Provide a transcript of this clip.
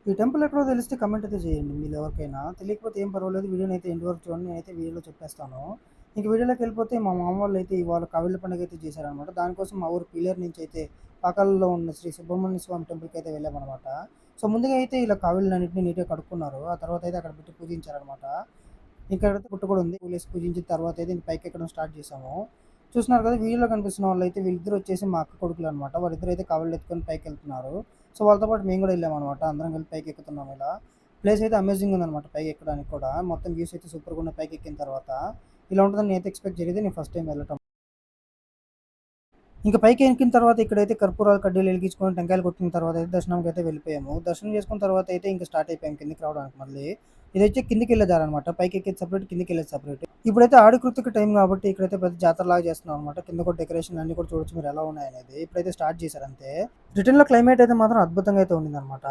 ఈ టెంపుల్ ఎక్కడో తెలిస్తే కామెంట్ అయితే చేయండి మీలో ఎవరికైనా. తెలియకపోతే ఏం పర్వాలేదు. వీడియోనైతే ఎండ్ వరకు చూడండి. నేనైతే వీడియోలో చెప్పేస్తాను. ఇంక వీడియోలోకెళ్ళిపోతే మా మామ వాళ్ళైతే ఇవాళ కావెళ్ళ పండుగైతే చేశారనమాట. దానికోసం మా ఊరు పీలేరు నుంచైతే పాకాలలో ఉన్న శ్రీ సుబ్రహ్మణ్య స్వామి టెంపుల్‌కైతే వెళ్ళామనమాట. సో, ముందుగా అయితే ఇలా కావెళ్ళన్నిటిని నీట్‌గా కడుక్కున్నారు. ఆ తర్వాతయితే అక్కడ పెట్టి పూజించారనమాట. ఇక్కడైతే పుట్ట కూడా ఉంది. పూలేసి పూజించిన తర్వాతయితే ఇంక పైకెక్కడం స్టార్ట్ చేశాము. చూస్తున్నారు కదా! వీడియోలో కనిపిస్తున్న వాళ్ళైతే వీళ్ళిద్దరూ వచ్చేసి మా అక్క కొడుకులనమాట. వాళ్ళిద్దరైతే కావెళ్ళు ఎత్తుకొని పైకెళ్తున్నారు. సో, వాళ్ళతో పాటు మేము గూడా ఎళ్ళామనమాట. అందరం కలిపి పైకెక్కుతున్నాం ఇలా. ప్లేస్ అయితే అమేజింగ్ ఉందనమాట పైకెక్కడానికి కూడా. మొత్తం వ్యూస్ అయితే సూపర్‌గున్నాయి పైకెక్కిన తర్వాత. ఇలా ఉంటదని నేనైతే ఎక్స్‌పెక్ట్ చేయలేదు. నేను ఫస్ట్ టైమ్ వెళ్ళటం. ఇంక పైకి ఎక్కిన తర్వాత ఇక్కడైతే కర్పూరాలు, కడ్డీలు ఎలిగించుకొని, టెంకాయలు కొట్టిన తర్వాత అయితే దర్శనంకైతే వెళ్ళిపోయాము. దర్శనం చేసుకున్న తర్వాత అయితే ఇంక స్టార్ట్ అయిపోయాం కిందకి రావడానికి మళ్ళీ. ఇదైతే కిందకెళ్ళే దారనమాట. పైకెక్కేది సెపరేట్, కిందకెళ్ళేది సెపరేట్. ఇప్పుడైతే ఆడి కృతిక టైం కాబట్టి ఇక్కడైతే పెద్ద జాతరలాగా చేస్తున్నారనమాట. కింద కూడా డెకరేషన్‌లు అన్నీ కూడా చూడొచ్చు మీరు ఎలా ఉన్నాయనేది. ఇప్పుడైతే స్టార్ట్ చేశారు అంతే. రిటర్న్‌లో క్లైమేట్ అయితే మాత్రం అద్భుతంగా అయితే ఉండిందనమాట.